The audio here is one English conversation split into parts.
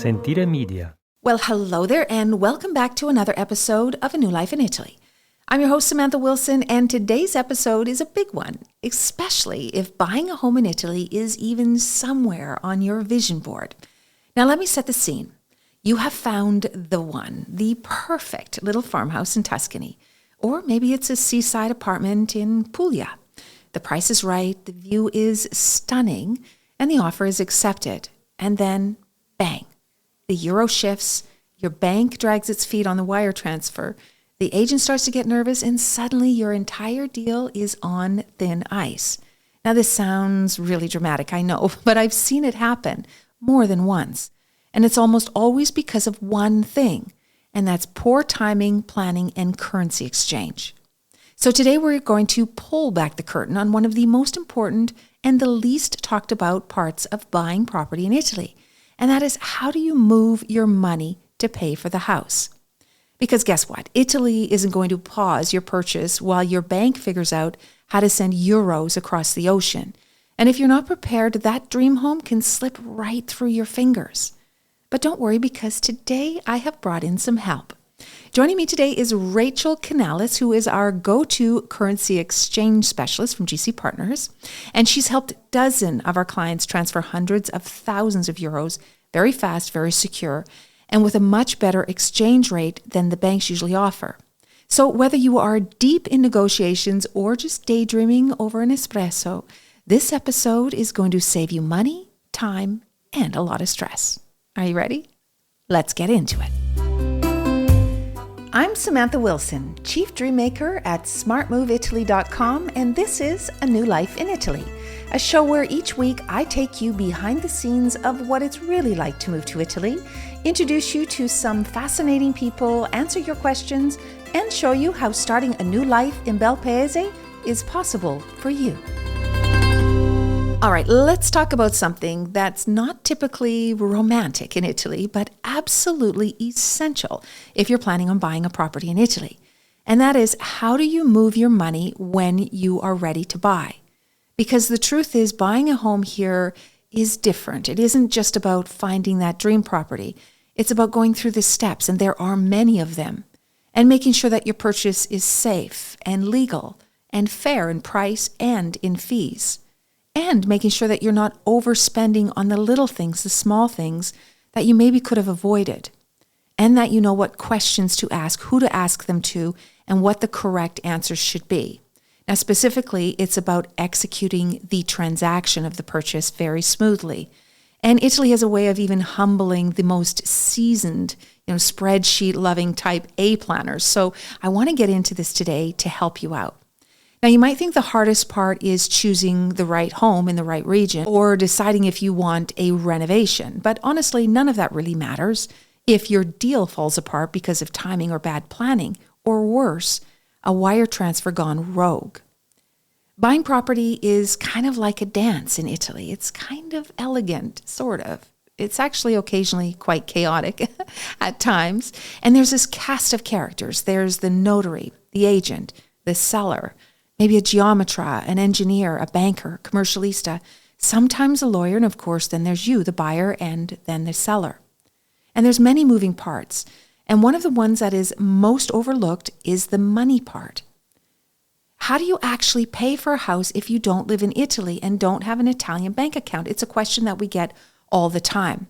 Sentire Media. Well, hello there, and welcome back to another episode of A New Life in Italy. I'm your host, Samantha Wilson, and today's episode is a big one, especially if buying a home in Italy is even somewhere on your vision board. Now, let me set the scene. You have found the one, the perfect little farmhouse in Tuscany, or maybe it's a seaside apartment in Puglia. The price is right, the view is stunning, and the offer is accepted. And then, bang. The euro shifts, your bank drags its feet on the wire transfer, the agent starts to get nervous, and suddenly your entire deal is on thin ice. Now, this sounds really dramatic, I know, but I've seen it happen more than once. And it's almost always because of one thing, and that's poor timing, planning, and currency exchange. So today we're going to pull back the curtain on one of the most important and the least talked about parts of buying property in Italy. And that is, how do you move your money to pay for the house? Because guess what? Italy isn't going to pause your purchase while your bank figures out how to send euros across the ocean. And if you're not prepared, that dream home can slip right through your fingers. But don't worry, because today I have brought in some help. Joining me today is Rachel Canalis, who is our go-to currency exchange specialist from GC Partners. And she's helped dozens of our clients transfer hundreds of thousands of euros very fast, very secure, and with a much better exchange rate than the banks usually offer. So whether you are deep in negotiations or just daydreaming over an espresso, this episode is going to save you money, time, and a lot of stress. Are you ready? Let's get into it. I'm Samantha Wilson, Chief Dreammaker at smartmoveitaly.com, and this is A New Life in Italy, a show where each week I take you behind the scenes of what it's really like to move to Italy, introduce you to some fascinating people, answer your questions, and show you how starting a new life in Bel Paese is possible for you. All right, let's talk about something that's not typically romantic in Italy, but absolutely essential if you're planning on buying a property in Italy. And that is, how do you move your money when you are ready to buy? Because the truth is, buying a home here is different. It isn't just about finding that dream property. It's about going through the steps, and there are many of them, and making sure that your purchase is safe and legal and fair in price and in fees. And making sure that you're not overspending on the little things, the small things that you maybe could have avoided. And that you know what questions to ask, who to ask them to, and what the correct answers should be. Now, specifically, it's about executing the transaction of the purchase very smoothly. And Italy has a way of even humbling the most seasoned, spreadsheet-loving type A planners. So I want to get into this today to help you out. Now, you might think the hardest part is choosing the right home in the right region or deciding if you want a renovation. But honestly, none of that really matters if your deal falls apart because of timing or bad planning, or worse, a wire transfer gone rogue. Buying property is kind of like a dance in Italy. It's kind of elegant, sort of. It's actually occasionally quite chaotic at times. And there's this cast of characters. There's the notary, the agent, the seller, maybe a geometra, an engineer, a banker, commercialista, sometimes a lawyer, and of course, then there's you, the buyer, and then the seller. And there's many moving parts. And one of the ones that is most overlooked is the money part. How do you actually pay for a house if you don't live in Italy and don't have an Italian bank account? It's a question that we get all the time.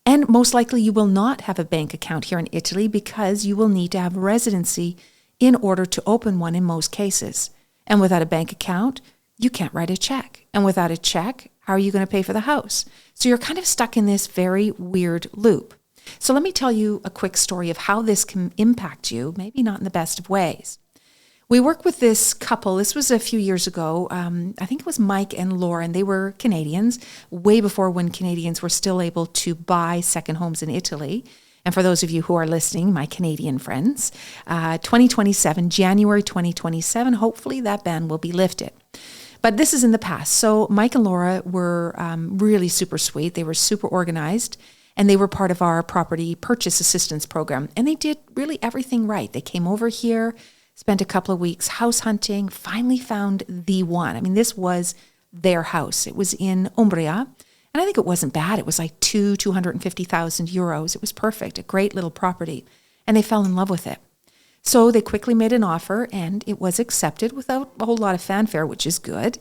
And most likely you will not have a bank account here in Italy because you will need to have residency in order to open one in most cases. And without a bank account, you can't write a check. And without a check, how are you going to pay for the house? So you're kind of stuck in this very weird loop. So let me tell you a quick story of how this can impact you, maybe not in the best of ways. We worked with this couple. This was a few years ago. I think it was Mike and Lauren. They were Canadians, way before when Canadians were still able to buy second homes in Italy. And for those of you who are listening, my Canadian friends, 2027, January 2027, hopefully that ban will be lifted. But this is in the past. So Mike and Laura were really super sweet. They were super organized, and they were part of our property purchase assistance program. And they did really everything right. They came over here, spent a couple of weeks house hunting, finally found the one. I mean, this was their house. It was in Umbria. And I think it wasn't bad. It was like 250,000 euros. It was perfect, a great little property. And they fell in love with it. So they quickly made an offer, and it was accepted without a whole lot of fanfare, which is good.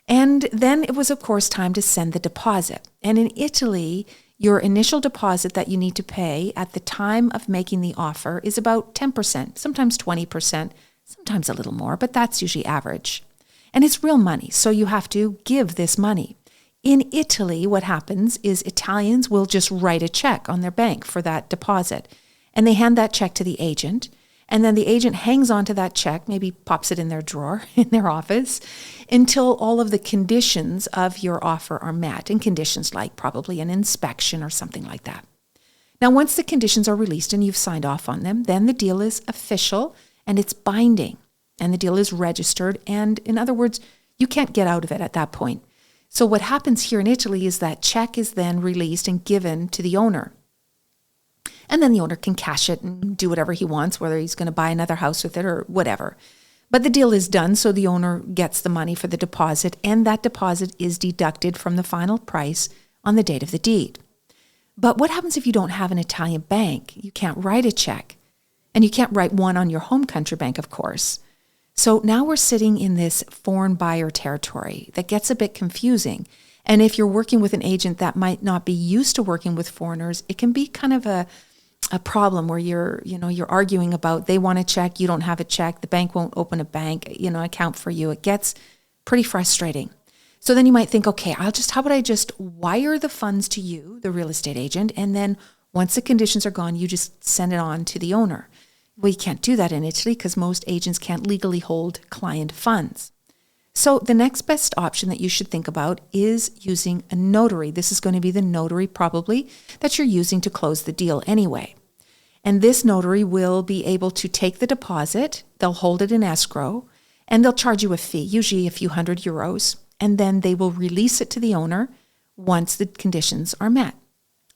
And then it was, of course, time to send the deposit. And in Italy, your initial deposit that you need to pay at the time of making the offer is about 10%, sometimes 20%, sometimes a little more, but that's usually average. And it's real money, so you have to give this money. In Italy, what happens is Italians will just write a check on their bank for that deposit, and they hand that check to the agent. And then the agent hangs on to that check, maybe pops it in their drawer in their office, until all of the conditions of your offer are met, and conditions like probably an inspection or something like that. Now, once the conditions are released and you've signed off on them, then the deal is official and it's binding, and the deal is registered. And in other words, you can't get out of it at that point. So what happens here in Italy is that check is then released and given to the owner. And then the owner can cash it and do whatever he wants, whether he's going to buy another house with it or whatever. But the deal is done, so the owner gets the money for the deposit, and that deposit is deducted from the final price on the date of the deed. But what happens if you don't have an Italian bank? You can't write a check, and you can't write one on your home country bank, of course. So now we're sitting in this foreign buyer territory that gets a bit confusing. And if you're working with an agent that might not be used to working with foreigners, it can be kind of a problem where you're arguing about they want a check, you don't have a check, the bank won't open a bank, account for you. It gets pretty frustrating. So then you might think, okay, how about I just wire the funds to you, the real estate agent, and then once the conditions are gone, you just send it on to the owner. Well, you can't do that in Italy because most agents can't legally hold client funds. So the next best option that you should think about is using a notary. This is going to be the notary probably that you're using to close the deal anyway. And this notary will be able to take the deposit, they'll hold it in escrow, and they'll charge you a fee, usually a few €100, and then they will release it to the owner once the conditions are met.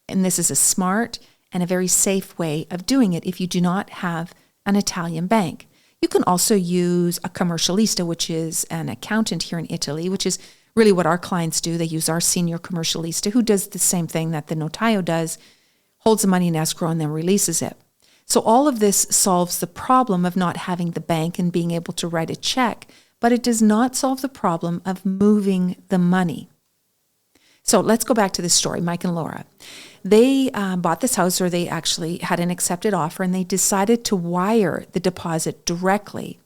And this is a smart and a very safe way of doing it if you do not have an Italian bank. You can also use a commercialista, which is an accountant here in Italy, which is really what our clients do. They use our senior commercialista, who does the same thing that the notaio does, holds the money in escrow and then releases it. So all of this solves the problem of not having the bank and being able to write a check, but it does not solve the problem of moving the money. So let's go back to this story, Mike and Laura. They bought this house, or they actually had an accepted offer, and they decided to wire the deposit directly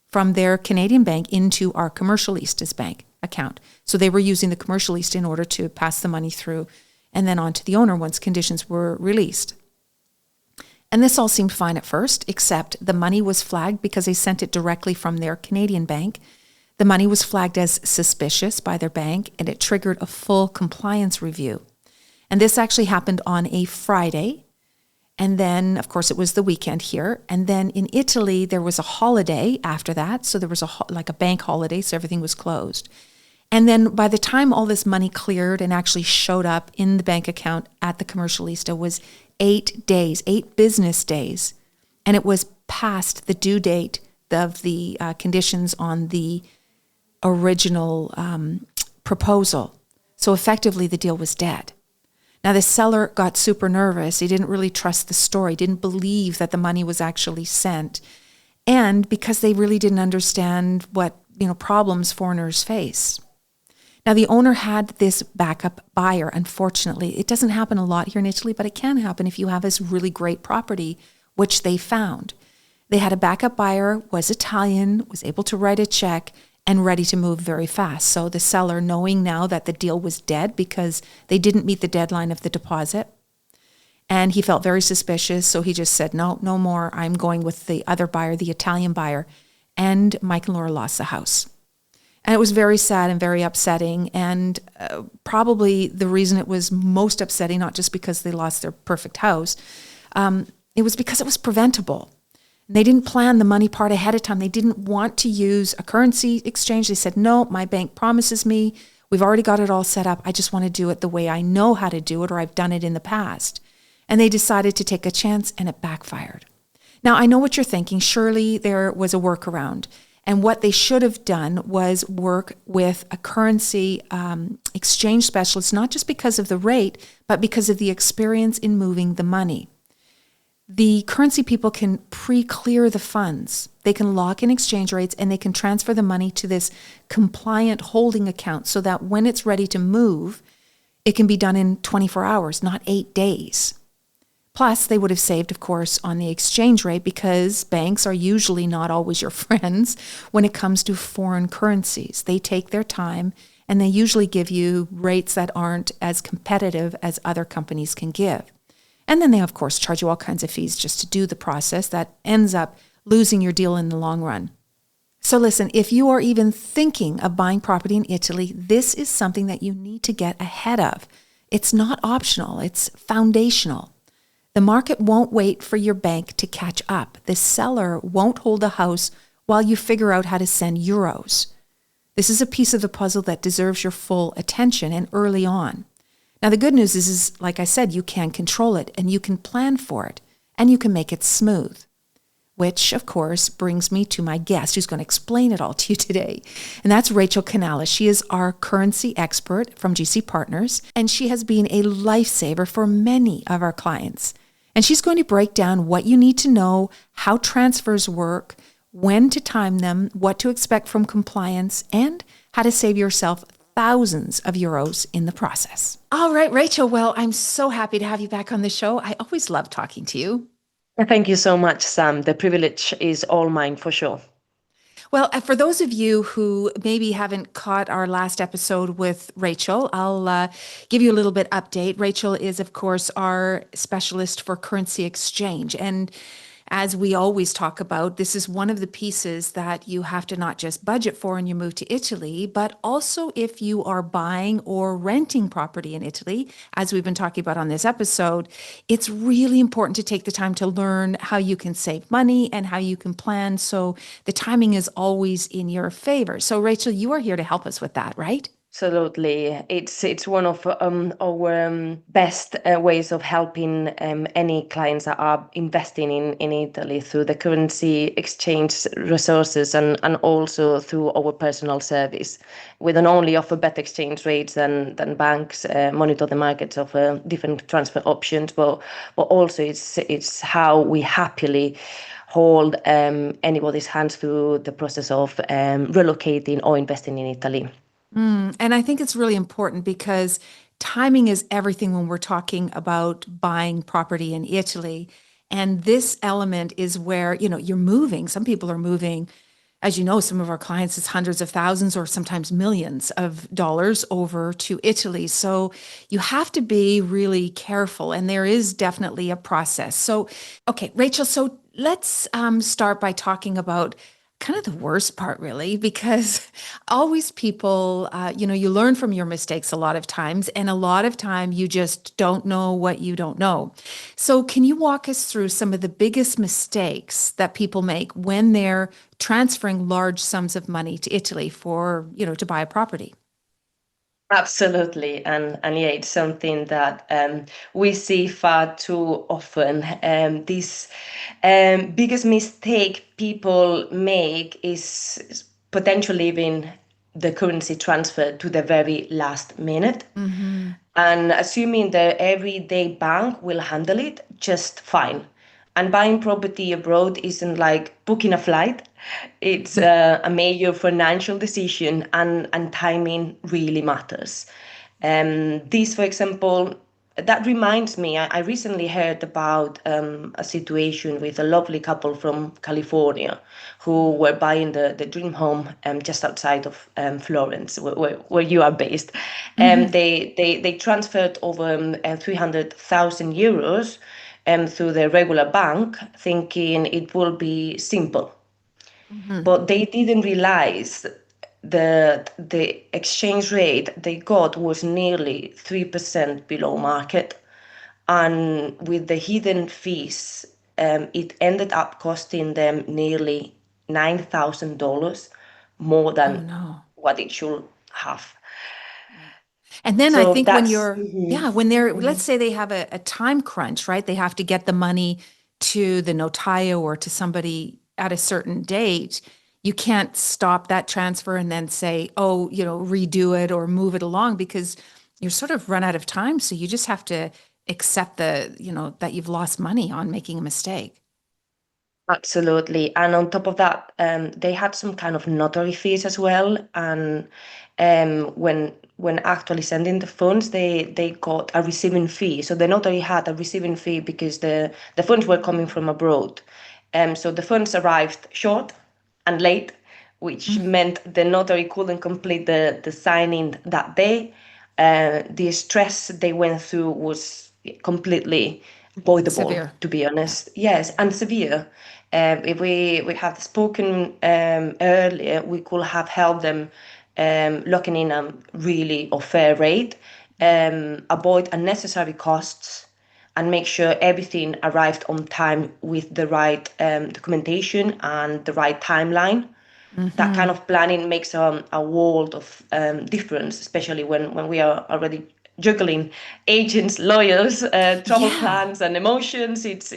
from their Canadian bank into our commercialista's bank account. So they were using the commercialista in order to pass the money through and then on to the owner once conditions were released. And this all seemed fine at first, except the money was flagged because they sent it directly from their Canadian bank. The money was flagged as suspicious by their bank, and it triggered a full compliance review. And this actually happened on a Friday. And then, of course, it was the weekend here. And then in Italy, there was a holiday after that. So there was like a bank holiday, so everything was closed. And then by the time all this money cleared and actually showed up in the bank account at the commercialista was 8 days, 8 business days. And it was past the due date of the conditions on the original proposal. So effectively, the deal was dead. Now, the seller got super nervous. He didn't really trust the story, didn't believe that the money was actually sent. And because they really didn't understand what, problems foreigners face. Now, the owner had this backup buyer, unfortunately. It doesn't happen a lot here in Italy, but it can happen if you have this really great property, which they found. They had a backup buyer, was Italian, was able to write a check, and ready to move very fast. So the seller, knowing now that the deal was dead because they didn't meet the deadline of the deposit, and he felt very suspicious, so he just said, no more. I'm going with the other buyer, the Italian buyer. And Mike and Laura lost the house. And it was very sad and very upsetting. And probably the reason it was most upsetting, not just because they lost their perfect house, it was because it was preventable. They didn't plan the money part ahead of time. They didn't want to use a currency exchange. They said, no, my bank promises me. We've already got it all set up. I just want to do it the way I know how to do it, or I've done it in the past. And they decided to take a chance, and it backfired. Now, I know what you're thinking. Surely there was a workaround. And what they should have done was work with a currency exchange specialist, not just because of the rate, but because of the experience in moving the money. The currency people can pre-clear the funds. They can lock in exchange rates and they can transfer the money to this compliant holding account so that when it's ready to move, it can be done in 24 hours, not 8 days. Plus, they would have saved, of course, on the exchange rate because banks are usually not always your friends when it comes to foreign currencies. They take their time and they usually give you rates that aren't as competitive as other companies can give. And then they, of course, charge you all kinds of fees just to do the process that ends up losing your deal in the long run. So listen, if you are even thinking of buying property in Italy, this is something that you need to get ahead of. It's not optional, it's foundational. The market won't wait for your bank to catch up. The seller won't hold a house while you figure out how to send euros. This is a piece of the puzzle that deserves your full attention and early on. Now, the good news is, like I said, you can control it and you can plan for it and you can make it smooth, which, of course, brings me to my guest who's going to explain it all to you today. And that's Rachel Canalis. She is our currency expert from GC Partners, and she has been a lifesaver for many of our clients. And she's going to break down what you need to know, how transfers work, when to time them, what to expect from compliance, and how to save yourself thousands of euros in the process. All right, Rachel. Well, I'm so happy to have you back on the show. I always love talking to you. Thank you so much, Sam. The privilege is all mine for sure. Well, for those of you who maybe haven't caught our last episode with Rachel, I'll give you a little bit update. Rachel is, of course, our specialist for currency exchange. And as we always talk about, this is one of the pieces that you have to not just budget for when you move to Italy, but also if you are buying or renting property in Italy, as we've been talking about on this episode, it's really important to take the time to learn how you can save money and how you can plan. So the timing is always in your favor. So Rachel, you are here to help us with that, right? Absolutely. It's one of our best ways of helping any clients that are investing in Italy through the currency exchange resources and also through our personal service. We don't only offer better exchange rates than banks, monitor the markets of different transfer options, but also it's how we happily hold anybody's hands through the process of relocating or investing in Italy. And I think it's really important because timing is everything when we're talking about buying property in Italy. And this element is where, you're moving. Some people are moving, as you know, some of our clients, it's hundreds of thousands or sometimes millions of dollars over to Italy. So you have to be really careful. And there is definitely a process. So, okay, Rachel, so let's start by talking about kind of the worst part, really, because always people, you learn from your mistakes a lot of times, and a lot of time you just don't know what you don't know. So can you walk us through some of the biggest mistakes that people make when they're transferring large sums of money to Italy for, to buy a property? Absolutely, and yeah, it's something that we see far too often. This biggest mistake people make is potentially leaving the currency transfer to the very last minute Mm-hmm. and assuming the everyday bank will handle it just fine. And buying property abroad isn't like booking a flight. It's a major financial decision, and timing really matters. This, for example, that reminds me, I recently heard about a situation with a lovely couple from California who were buying the dream home just outside of Florence, where you are based. Mm-hmm. They transferred over 300,000 euros through the regular bank, thinking it will be simple. Mm-hmm. But they didn't realize the exchange rate they got was nearly 3% below market. And with the hidden fees, it ended up costing them nearly $9,000 more Oh, than no. what it should have. Yeah. And then I So think when that's you're, yeah, when they're, let's say they have a time crunch, right? They have to get the money to the notaio or to somebody at a certain date. You can't stop that transfer and then say, oh, redo it or move it along because you're sort of run out of time. So you just have to accept that you've lost money on making a mistake. Absolutely. And on top of that, they had some kind of notary fees as well. And when actually sending the funds, they got a receiving fee. So the notary had a receiving fee because the funds were coming from abroad. So the funds arrived short and late, which meant the notary couldn't complete the signing that day. The stress they went through was completely avoidable, Severe. to be honest. Yes, and severe. If we had spoken earlier, we could have helped them locking in a really or fair rate, avoid unnecessary costs, and make sure everything arrived on time with the right documentation and the right timeline. That kind of planning makes a world of difference, especially when we are already juggling agents, lawyers, travel Yeah. plans, and emotions. It's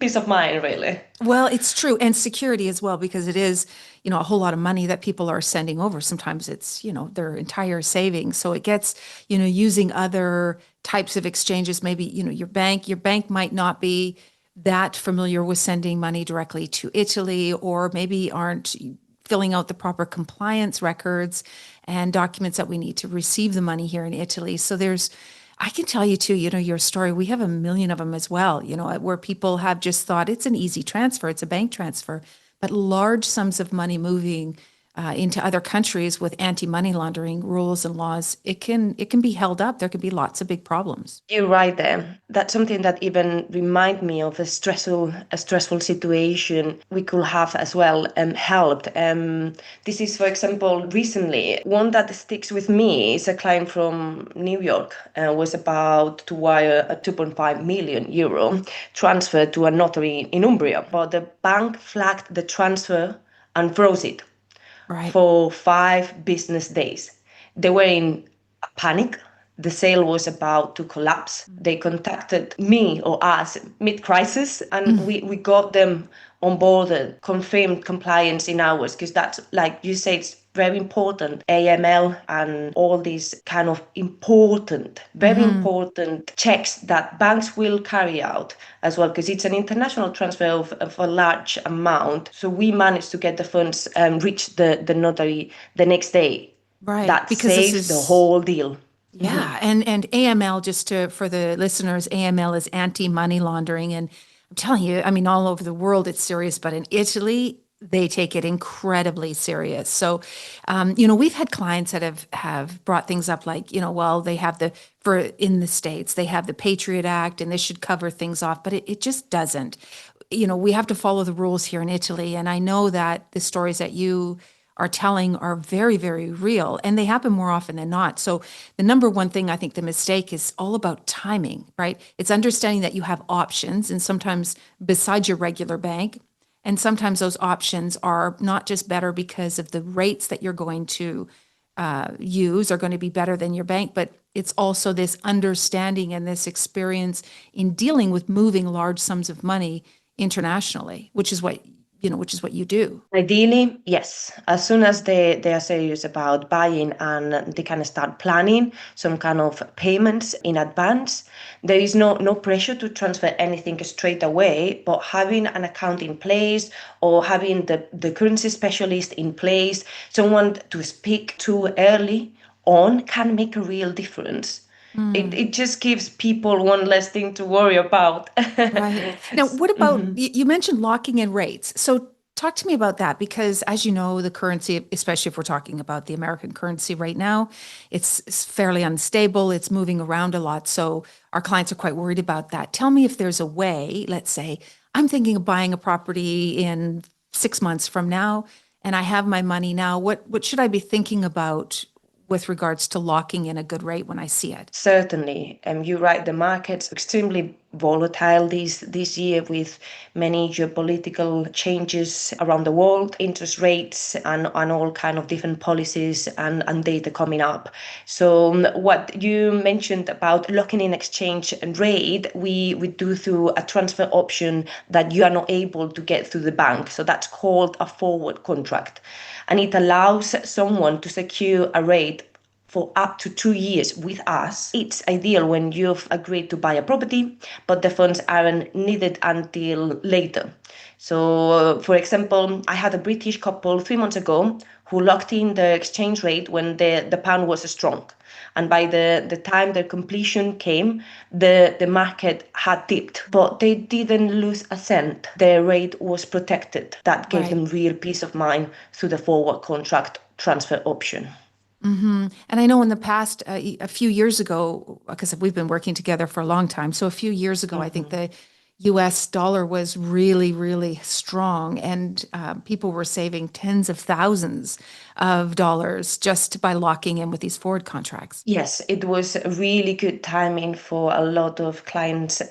peace of mind, really. Well, it's true. And security as well, because it is, a whole lot of money that people are sending over. Sometimes it's, their entire savings. So it gets, using other types of exchanges, maybe, your bank might not be that familiar with sending money directly to Italy, or maybe aren't filling out the proper compliance records and documents that we need to receive the money here in Italy. So I can tell you too, your story, we have a million of them as well, where people have just thought it's an easy transfer, it's a bank transfer, but large sums of money moving into other countries with anti-money laundering rules and laws, it can be held up. There could be lots of big problems. You're right there. That's something that even remind me of a stressful situation we could have as well helped. This is, for example, recently one that sticks with me is a client from New York was about to wire a 2.5 million euro transfer to a notary in Umbria, but the bank flagged the transfer and froze it Right. for 5 business days. They were in a panic. The sale was about to collapse. They contacted me or us mid-crisis, and we got them on board, confirmed compliance in hours, because that's, like you say, it's very important. AML and all these kind of important, very important checks that banks will carry out as well, because it's an international transfer of a large amount. So we managed to get the funds reach the notary the next day. Right. That Because this saved the is, whole deal. yeah. And AML, for the listeners, AML is anti-money laundering. And I'm telling you, I mean, all over the world, it's serious, but in Italy, they take it incredibly serious. So, we've had clients that have brought things up like, well, they have in the States, they have the Patriot Act and this should cover things off, but it just doesn't. We have to follow the rules here in Italy. And I know that the stories that you are telling are very, very real, and they happen more often than not. So the number one thing, I think the mistake is all about timing, right? It's understanding that you have options, and sometimes besides your regular bank, and sometimes those options are not just better because of the rates that you're going to use are going to be better than your bank, but it's also this understanding and this experience in dealing with moving large sums of money internationally, which is what you do. Ideally, yes. As soon as they are serious about buying and they can start planning some kind of payments in advance, there is no pressure to transfer anything straight away, but having an account in place or having the currency specialist in place, someone to speak to early on can make a real difference. It just gives people one less thing to worry about. Right. Now, what about you mentioned locking in rates? So talk to me about that because as you know, the currency, especially if we're talking about the American currency right now, it's fairly unstable. It's moving around a lot. So our clients are quite worried about that. Tell me if there's a way, let's say, I'm thinking of buying a property in 6 months from now, and I have my money now. What should I be thinking about with regards to locking in a good rate when I see it? Certainly, you're right. The market's extremely volatile this year with many geopolitical changes around the world, interest rates and all kind of different policies and data coming up. So what you mentioned about locking in exchange rate, we do through a transfer option that you are not able to get through the bank. So that's called a forward contract. And it allows someone to secure a rate for up to 2 years with us. It's ideal when you've agreed to buy a property, but the funds aren't needed until later. So, for example, I had a British couple 3 months ago who locked in the exchange rate when the pound was strong. And by the time the completion came, the market had dipped, but they didn't lose a cent. Their rate was protected. That gave them real peace of mind through the forward contract transfer option. Mm-hmm. And I know in the past, a few years ago, because we've been working together for a long time. So a few years ago, I think the US dollar was really, really strong, and people were saving tens of thousands of dollars just by locking in with these forward contracts. Yes, it was a really good timing for a lot of clients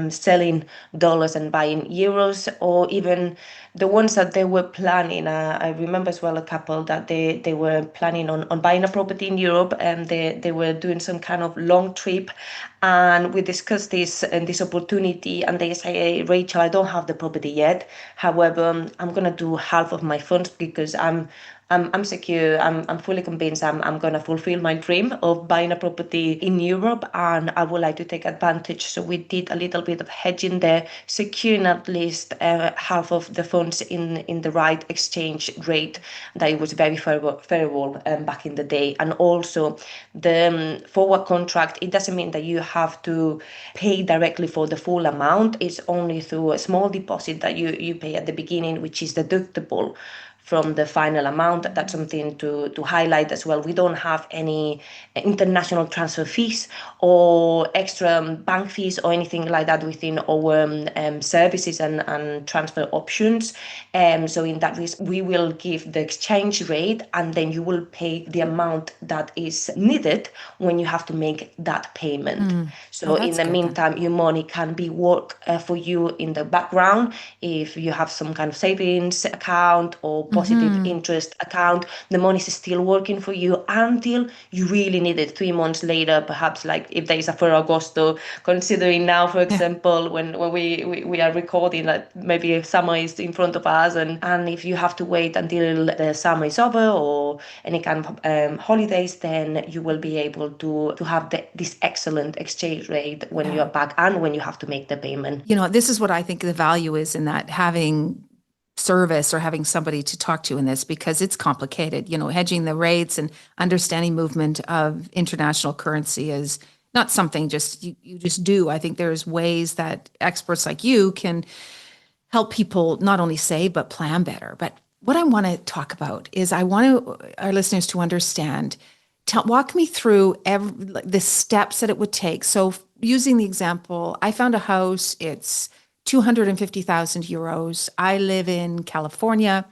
selling dollars and buying euros, or even the ones that they were planning. I remember as well a couple that they were planning on buying a property in Europe, and they were doing some kind of long trip. And we discussed this opportunity, and they say, hey, Rachel, I don't have the property yet. However, I'm gonna do half of my funds because I'm secure. I'm fully convinced I'm gonna fulfill my dream of buying a property in Europe, and I would like to take advantage. So we did a little bit of hedging there, securing at least half of the funds in the right exchange rate. That it was very favorable back in the day. And also the forward contract, it doesn't mean that you have to pay directly for the full amount. It's only through a small deposit that you pay at the beginning, which is deductible from the final amount. That's something to highlight as well. We don't have any international transfer fees or extra bank fees or anything like that within our services and transfer options. So in that risk, we will give the exchange rate, and then you will pay the amount that is needed when you have to make that payment. So in the meantime, your money can be work for you in the background. If you have some kind of savings account or positive interest account, the money is still working for you until you really need it 3 months later, perhaps, like if there is a Ferragosto, considering now, for example, when we are recording, that maybe summer is in front of us, and if you have to wait until the summer is over or any kind of holidays, then you will be able to have this excellent exchange rate when you are back and when you have to make the payment. You know, this is what I think the value is in that, having service or having somebody to talk to in this, because it's complicated. You know, hedging the rates and understanding movement of international currency is not something just you just do. I think there's ways that experts like you can help people not only save but plan better. But what I want to talk about is, I want our listeners to understand. Walk me through the steps that it would take. So using the example, I found a house, it's 250,000 euros. I live in California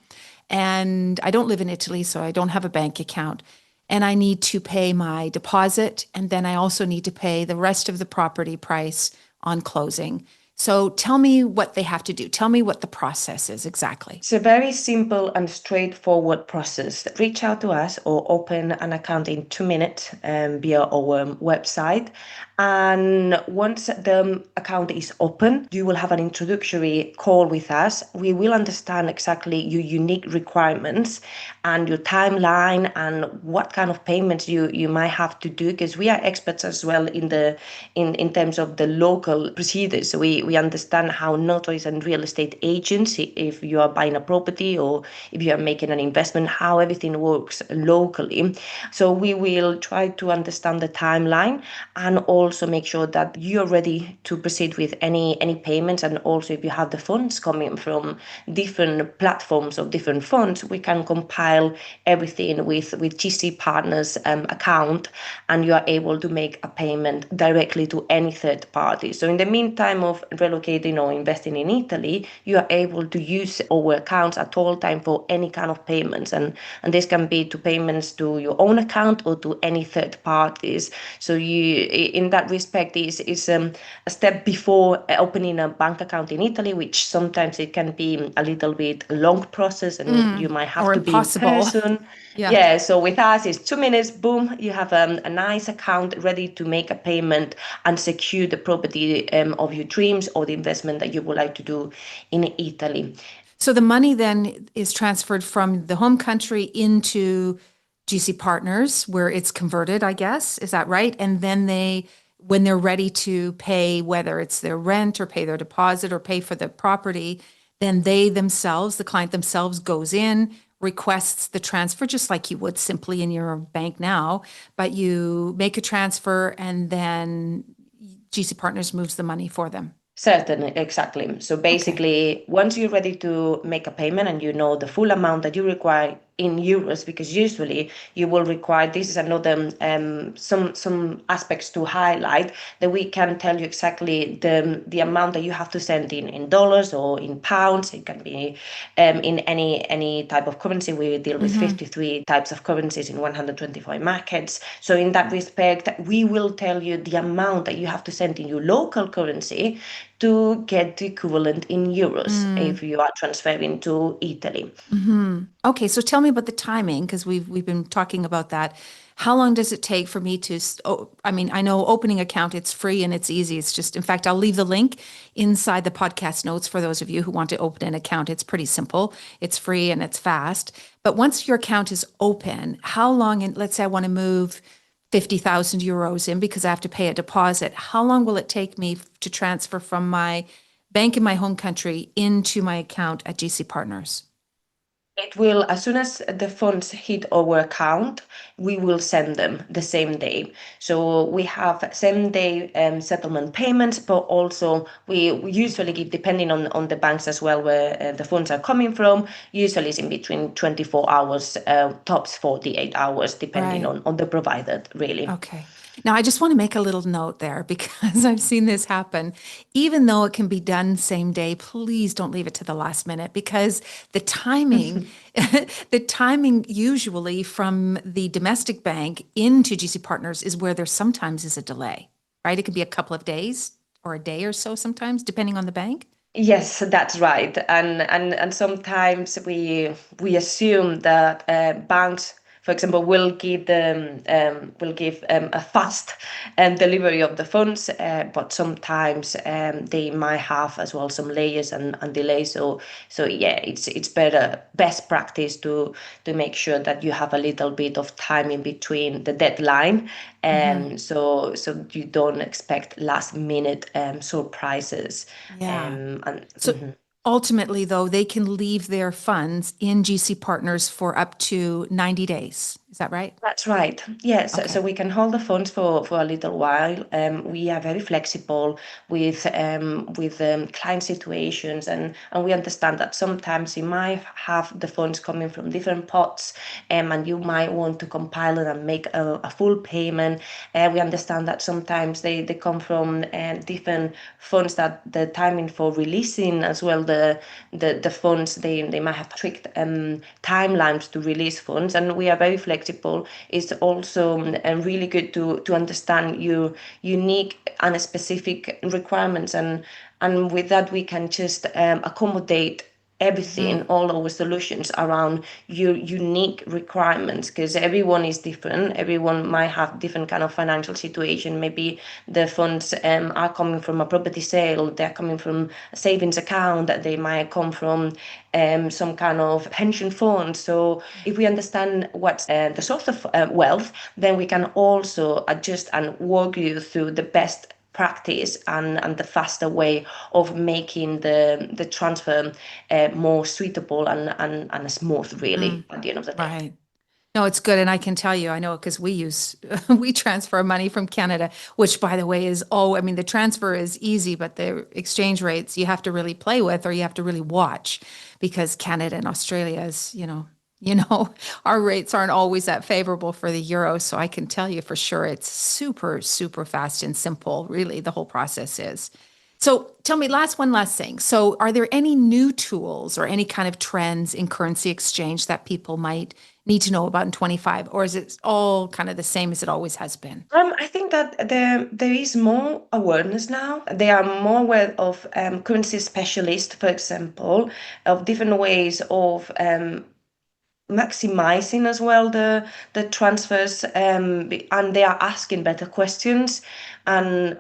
and I don't live in Italy, so I don't have a bank account. And I need to pay my deposit, and then I also need to pay the rest of the property price on closing. So tell me what they have to do. Tell me what the process is exactly. It's a very simple and straightforward process. Reach out to us or open an account in 2 minutes via our website. And once the account is open, you will have an introductory call with us. We will understand exactly your unique requirements and your timeline and what kind of payments you might have to do, because we are experts as well in terms of the local procedures. So we understand how notaries and real estate agents, if you are buying a property or if you are making an investment, how everything works locally. So we will try to understand the timeline and also make sure that you're ready to proceed with any payments. And also, if you have the funds coming from different platforms of different funds, we can compile everything with GC Partners account, and you are able to make a payment directly to any third party. So in the meantime of relocating or investing in Italy, you are able to use our accounts at all time for any kind of payments, and this can be to payments to your own account or to any third parties. So in that respect is a step before opening a bank account in Italy, which sometimes it can be a little bit long process, and you might have Or to be in impossible. person. Yeah. Yeah, so with us, it's 2 minutes, boom, you have a nice account ready to make a payment and secure the property of your dreams or the investment that you would like to do in Italy. So the money then is transferred from the home country into GC Partners where it's converted, I guess. Is that right? And then when they're ready to pay, whether it's their rent or pay their deposit or pay for the property, then they themselves, the client themselves goes in, requests the transfer, just like you would simply in your bank now, but you make a transfer and then GC Partners moves the money for them. Certainly, exactly. So Okay. basically, once you're ready to make a payment and you know the full amount that you require in euros, because usually you will require, this is another some aspects to highlight, that we can tell you exactly the amount that you have to send in dollars or in pounds. It can be in any type of currency. We deal with 53 types of currencies in 125 markets. So in that respect, we will tell you the amount that you have to send in your local currency to get the equivalent in euros if you are transferring to Italy. Okay, so tell me about the timing because we've been talking about that. How long does it take for me to, I mean, I know opening account, it's free and it's easy. It's just, in fact, I'll leave the link inside the podcast notes for those of you who want to open an account. It's pretty simple. It's free and it's fast. But once your account is open, how long, and let's say I want to move 50,000 euros in because I have to pay a deposit, how long will it take me to transfer from my bank in my home country into my account at GC Partners? It will, as soon as the funds hit our account, we will send them the same day. So we have same day settlement payments, but also we usually give, depending on the banks as well, where the funds are coming from, usually it's in between 24 hours, tops 48 hours, depending Right. on the provider, really. Okay. Now, I just want to make a little note there because I've seen this happen. Even though it can be done same day, please don't leave it to the last minute because the timing, the timing usually from the domestic bank into GC Partners is where there sometimes is a delay, right? It could be a couple of days or a day or so sometimes, depending on the bank. Yes, that's right. And sometimes we assume that banks, for example, will give a fast delivery of the funds, but sometimes they might have as well some layers and delays. So yeah, it's better best practice to make sure that you have a little bit of time in between the deadline, so you don't expect last minute surprises. Yeah. And So ultimately, though, they can leave their funds in GC Partners for up to 90 days. Is that right? That's right. Yes, so Okay. we can hold the funds for a little while. We are very flexible with client situations, and we understand that sometimes you might have the funds coming from different pots, and you might want to compile it and make a full payment. We understand that sometimes they come from different funds, that the timing for releasing as well the funds, they might have strict timelines to release funds, and we are very flexible. It's also really good to understand your unique and specific requirements, and with that we can just accommodate everything, all our solutions around your unique requirements, because everyone is different. Everyone might have different kind of financial situation. Maybe the funds are coming from a property sale, they're coming from a savings account, that they might come from some kind of pension fund. So if we understand what's the source of wealth, then we can also adjust and walk you through the best practice and the faster way of making the transfer more suitable and smooth, really, at the end of the day. Right. No, it's good. And I can tell you, I know because we transfer money from Canada, which by the way is, I mean, the transfer is easy, but the exchange rates you have to really play with or you have to really watch because Canada and Australia is, our rates aren't always that favorable for the euro. So I can tell you for sure it's super, super fast and simple. Really, the whole process is. So tell me, one last thing. So are there any new tools or any kind of trends in currency exchange that people might need to know about in 25, or is it all kind of the same as it always has been? I think that there is more awareness now. There are more aware of currency specialists, for example, of different ways of maximizing as well the transfers, and they are asking better questions, and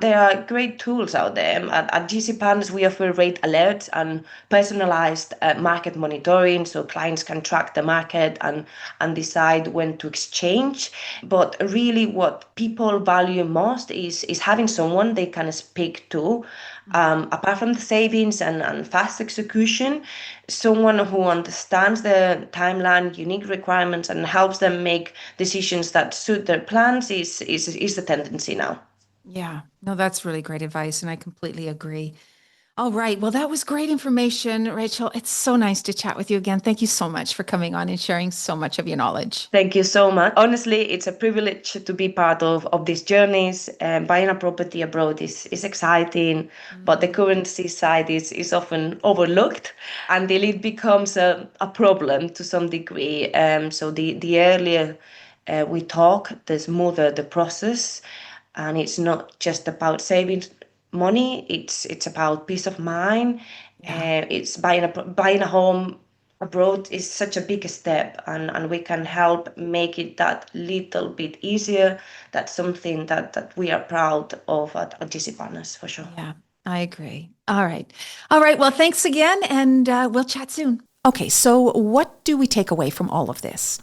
there are great tools out there. At GC Partners, we offer rate alerts and personalized market monitoring, so clients can track the market and decide when to exchange. But really what people value most is having someone they can speak to, apart from the savings and fast execution, someone who understands the timeline, unique requirements, and helps them make decisions that suit their plans is the tendency now. Yeah, no, that's really great advice. And I completely agree. All right. Well, that was great information, Rachel. It's so nice to chat with you again. Thank you so much for coming on and sharing so much of your knowledge. Thank you so much. Honestly, it's a privilege to be part of these journeys. Buying a property abroad is exciting, but the currency side is often overlooked until it becomes a problem to some degree. So the earlier we talk, the smoother the process. And it's not just about saving money, it's about peace of mind. Yeah. It's buying a home abroad is such a big step, and we can help make it that little bit easier. That's something that we are proud of at GC Partners for sure. Yeah, I agree. All right. All right. Well, thanks again, and we'll chat soon. Okay, so what do we take away from all of this?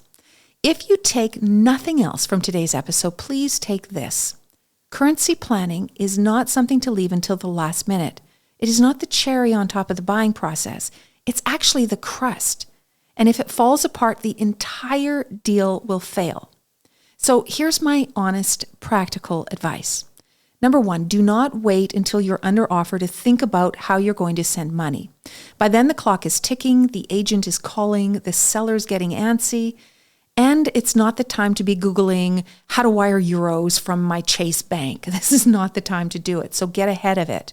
If you take nothing else from today's episode, please take this. Currency planning is not something to leave until the last minute. It is not the cherry on top of the buying process. It's actually the crust. And if it falls apart, the entire deal will fail. So here's my honest, practical advice. Number one, do not wait until you're under offer to think about how you're going to send money. By then, the clock is ticking, the agent is calling, the seller's getting antsy, and it's not the time to be Googling how to wire euros from my Chase bank. This is not the time to do it, so get ahead of it.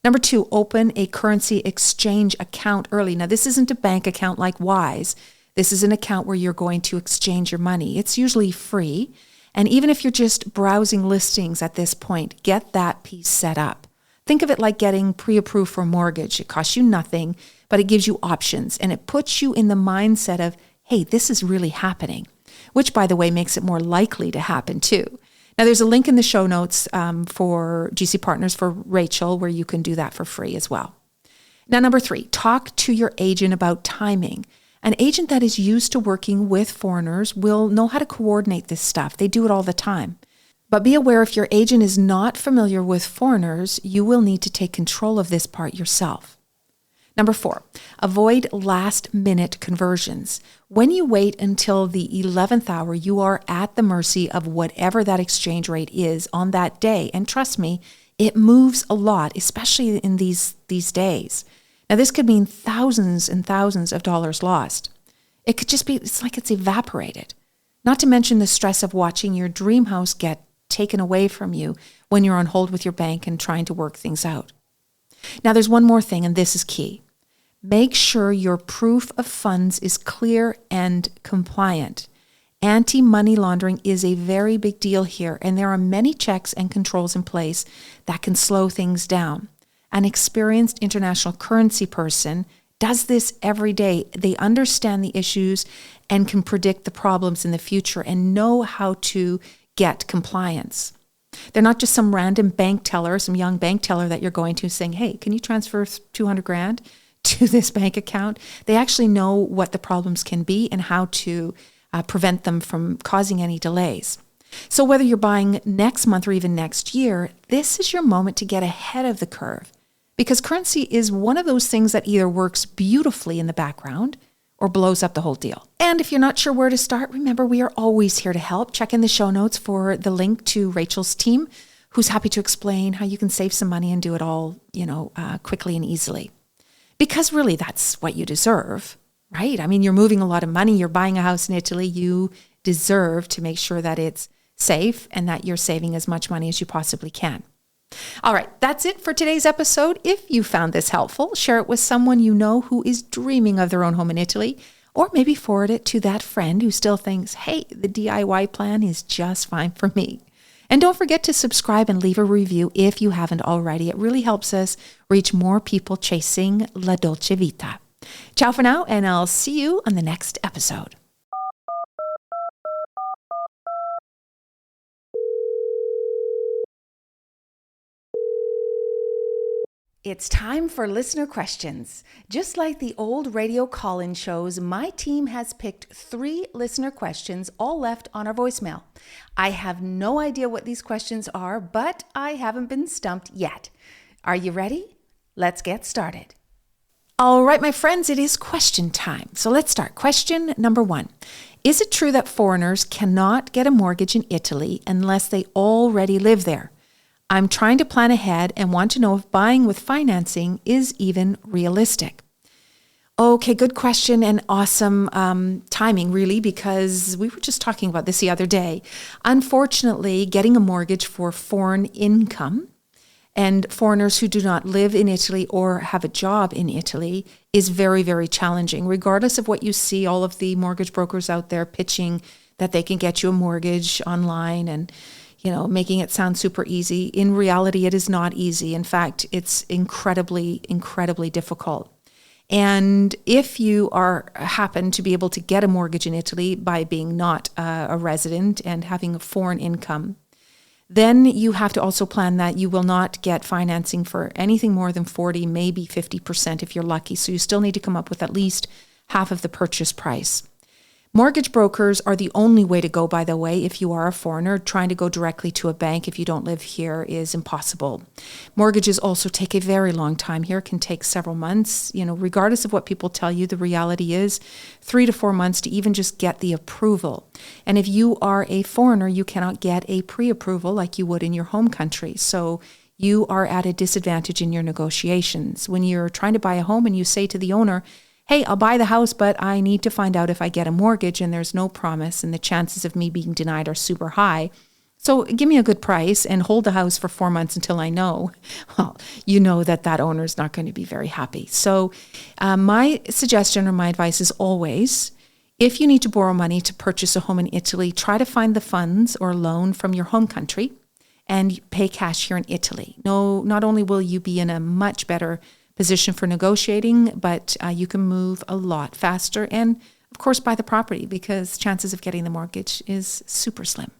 Number two, open a currency exchange account early. Now, this isn't a bank account like Wise. This is an account where you're going to exchange your money. It's usually free. And even if you're just browsing listings at this point, get that piece set up. Think of it like getting pre-approved for a mortgage. It costs you nothing, but it gives you options. And it puts you in the mindset of, hey, this is really happening, which, by the way, makes it more likely to happen too. Now, there's a link in the show notes for GC Partners for Rachel, where you can do that for free as well. Now, number three, talk to your agent about timing. An agent that is used to working with foreigners will know how to coordinate this stuff. They do it all the time. But be aware, if your agent is not familiar with foreigners, you will need to take control of this part yourself. Number four, avoid last-minute conversions. When you wait until the 11th hour, you are at the mercy of whatever that exchange rate is on that day. And trust me, it moves a lot, especially in these days. Now, this could mean thousands and thousands of dollars lost. It could just be, it's like it's evaporated. Not to mention the stress of watching your dream house get taken away from you when you're on hold with your bank and trying to work things out. Now, there's one more thing, and this is key. Make sure your proof of funds is clear and compliant. Anti-money laundering is a very big deal here, and there are many checks and controls in place that can slow things down. An experienced international currency person does this every day. They understand the issues and can predict the problems in the future and know how to get compliance. They're not just some random bank teller, some young bank teller that you're going to saying, hey, can you transfer 200 grand to this bank account? They actually know what the problems can be and how to prevent them from causing any delays. So whether you're buying next month or even next year, this is your moment to get ahead of the curve, because currency is one of those things that either works beautifully in the background or blows up the whole deal. And if you're not sure where to start, remember, we are always here to help. Check in the show notes for the link to Rachel's team, who's happy to explain how you can save some money and do it all, quickly and easily. Because really, that's what you deserve, right? I mean, you're moving a lot of money. You're buying a house in Italy. You deserve to make sure that it's safe and that you're saving as much money as you possibly can. All right, that's it for today's episode. If you found this helpful, share it with someone you know who is dreaming of their own home in Italy, or maybe forward it to that friend who still thinks, hey, the DIY plan is just fine for me. And don't forget to subscribe and leave a review if you haven't already. It really helps us reach more people chasing La Dolce Vita. Ciao for now, and I'll see you on the next episode. It's time for listener questions. Just like the old radio call-in shows, my team has picked 3 listener questions, all left on our voicemail. I have no idea what these questions are, but I haven't been stumped yet. Are you ready? Let's get started. All right, my friends, it is question time. So let's start. Question number 1. Is it true that foreigners cannot get a mortgage in Italy unless they already live there? I'm trying to plan ahead and want to know if buying with financing is even realistic. Okay, good question and awesome timing, really, because we were just talking about this the other day. Unfortunately, getting a mortgage for foreign income and foreigners who do not live in Italy or have a job in Italy is very, very challenging. Regardless of what you see, all of the mortgage brokers out there pitching that they can get you a mortgage online and making it sound super easy. In reality, it is not easy. In fact, it's incredibly, incredibly difficult. And if you happen to be able to get a mortgage in Italy by being not a resident and having a foreign income, then you have to also plan that you will not get financing for anything more than 40, maybe 50% if you're lucky. So you still need to come up with at least half of the purchase price. Mortgage brokers are the only way to go, by the way, if you are a foreigner. Trying to go directly to a bank if you don't live here is impossible. Mortgages also take a very long time here, can take several months. Regardless of what people tell you, the reality is 3 to 4 months to even just get the approval. And if you are a foreigner, you cannot get a pre-approval like you would in your home country. So you are at a disadvantage in your negotiations. When you're trying to buy a home and you say to the owner, hey, I'll buy the house, but I need to find out if I get a mortgage, and there's no promise, and the chances of me being denied are super high. So give me a good price and hold the house for 4 months until I know. Well, you know that owner is not going to be very happy. So my suggestion or my advice is always, if you need to borrow money to purchase a home in Italy, try to find the funds or loan from your home country and pay cash here in Italy. No, not only will you be in a much better position for negotiating, but you can move a lot faster and, of course, buy the property because chances of getting the mortgage is super slim.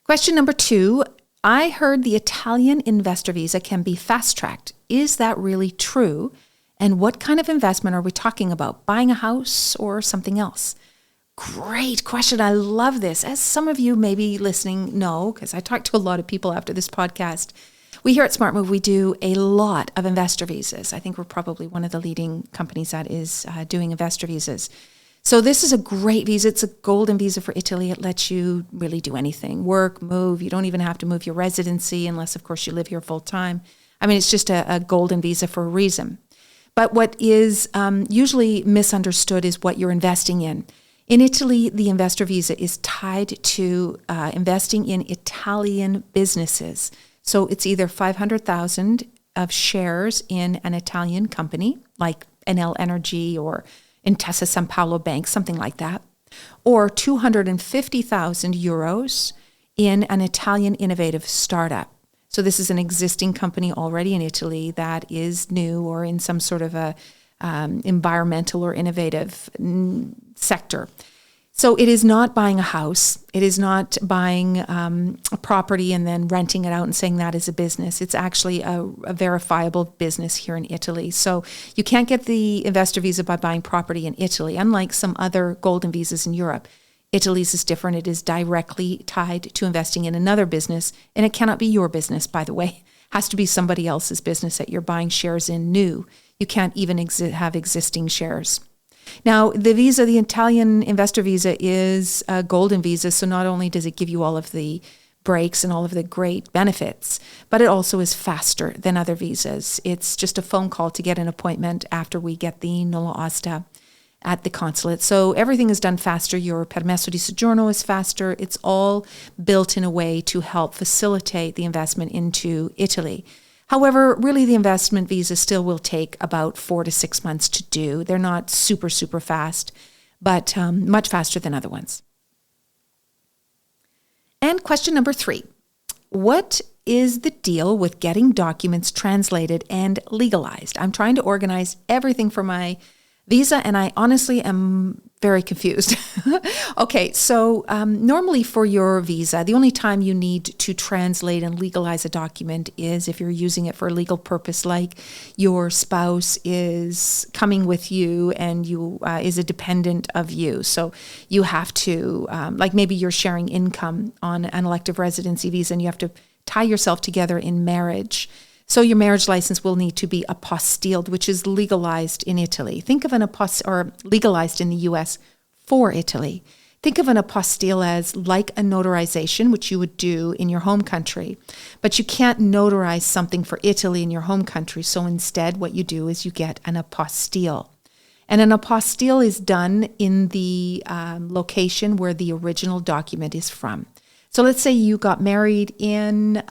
Question number 2, I heard the Italian investor visa can be fast-tracked. Is that really true? And what kind of investment are we talking about? Buying a house or something else? Great question. I love this. As some of you maybe listening know, because I talk to a lot of people after this podcast, we here at SmartMove, we do a lot of investor visas. I think we're probably one of the leading companies that is doing investor visas. So this is a great visa. It's a golden visa for Italy. It lets you really do anything, work, move. You don't even have to move your residency unless, of course, you live here full time. I mean, it's just a golden visa for a reason. But what is usually misunderstood is what you're investing in. In Italy, the investor visa is tied to investing in Italian businesses. So it's either 500,000 of shares in an Italian company like Enel Energy or Intesa San Paolo Bank, something like that, or 250,000 euros in an Italian innovative startup. So this is an existing company already in Italy that is new or in some sort of a environmental or innovative sector. So it is not buying a house. It is not buying a property and then renting it out and saying that is a business. It's actually a verifiable business here in Italy. So you can't get the investor visa by buying property in Italy. Unlike some other golden visas in Europe, Italy's is different. It is directly tied to investing in another business, and it cannot be your business, by the way. It has to be somebody else's business that you're buying shares in new. You can't even have existing shares. Now, the visa, the Italian investor visa, is a golden visa. So not only does it give you all of the breaks and all of the great benefits, but it also is faster than other visas. It's just a phone call to get an appointment after we get the nulla osta. at the consulate. So everything is done faster. Your permesso di soggiorno is faster. It's all built in a way to help facilitate the investment into Italy. However, really the investment visa still will take about 4 to 6 months to do. They're not super, super fast, but much faster than other ones. And question number 3. What is the deal with getting documents translated and legalized? I'm trying to organize everything for my visa, and I honestly am very confused. Okay, so normally for your visa, the only time you need to translate and legalize a document is if you're using it for a legal purpose, like your spouse is coming with you and you is a dependent of you. So you have to, like maybe you're sharing income on an elective residency visa and you have to tie yourself together in marriage. So your marriage license will need to be apostilled, which is legalized in Italy. Think of an or legalized in the US for Italy. Think of an apostille as like a notarization, which you would do in your home country, but you can't notarize something for Italy in your home country. So instead, what you do is you get an apostille. And an apostille is done in the location where the original document is from. So let's say you got married in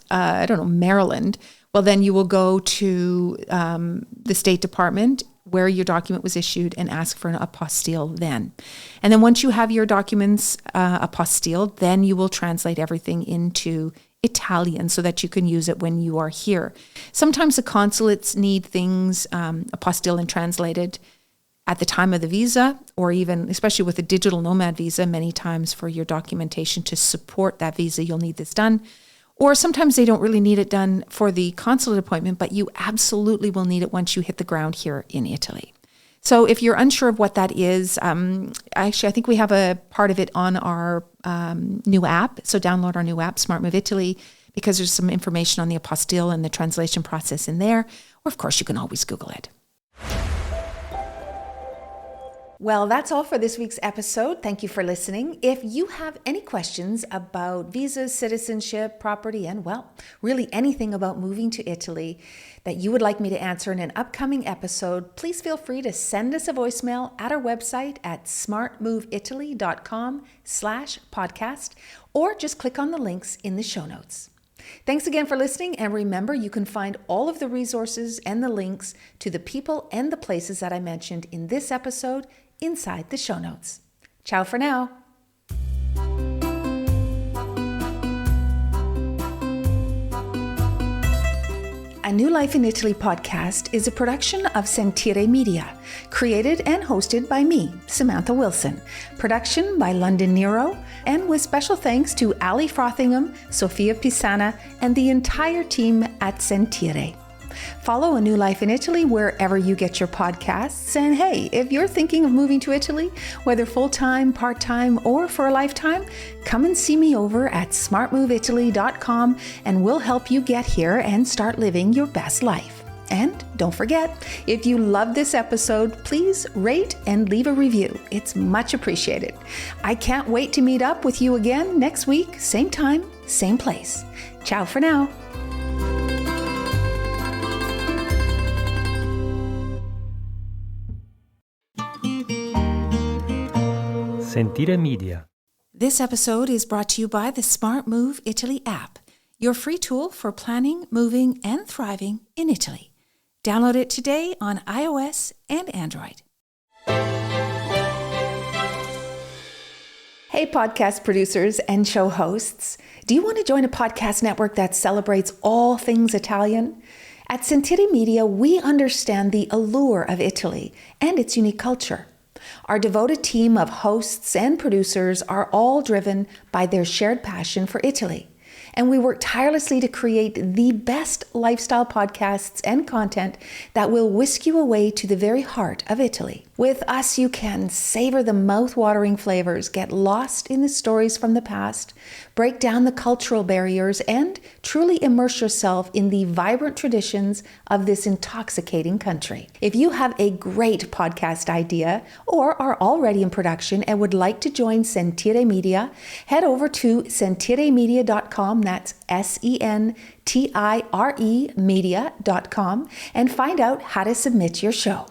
Maryland. Well, then you will go to the State Department where your document was issued and ask for an apostille then. And then once you have your documents apostilled, then you will translate everything into Italian so that you can use it when you are here. Sometimes the consulates need things apostilled and translated at the time of the visa, or even, especially with a digital nomad visa, many times for your documentation to support that visa, you'll need this done. Or sometimes they don't really need it done for the consulate appointment, but you absolutely will need it once you hit the ground here in Italy. So if you're unsure of what that is, actually, I think we have a part of it on our new app. So download our new app, Smart Move Italy, because there's some information on the apostille and the translation process in there. Or of course, you can always Google it. Well, that's all for this week's episode. Thank you for listening. If you have any questions about visas, citizenship, property, and well, really anything about moving to Italy that you would like me to answer in an upcoming episode, please feel free to send us a voicemail at our website at smartmoveitaly.com/podcast, or just click on the links in the show notes. Thanks again for listening, and remember, you can find all of the resources and the links to the people and the places that I mentioned in this episode inside the show notes. Ciao for now. A New Life in Italy podcast is a production of Sentire Media, created and hosted by me, Samantha Wilson. Production by London Nero, and with special thanks to Ali Frothingham, Sofia Pisana, and the entire team at Sentire. Follow A New Life in Italy wherever you get your podcasts. And hey, if you're thinking of moving to Italy, whether full-time, part-time, or for a lifetime, come and see me over at smartmoveitaly.com and we'll help you get here and start living your best life. And don't forget, if you love this episode, please rate and leave a review. It's much appreciated. I can't wait to meet up with you again next week, same time, same place. Ciao for now. Sentire Media. This episode is brought to you by the Smart Move Italy app, your free tool for planning, moving, and thriving in Italy. Download it today on iOS and Android. Hey, podcast producers and show hosts. Do you want to join a podcast network that celebrates all things Italian? At Sentire Media, we understand the allure of Italy and its unique culture. Our devoted team of hosts and producers are all driven by their shared passion for Italy. And we work tirelessly to create the best lifestyle podcasts and content that will whisk you away to the very heart of Italy. With us, you can savor the mouth-watering flavors, get lost in the stories from the past, break down the cultural barriers, and truly immerse yourself in the vibrant traditions of this intoxicating country. If you have a great podcast idea or are already in production and would like to join Sentire Media, head over to sentiremedia.com, that's SENTIRE media.com, and find out how to submit your show.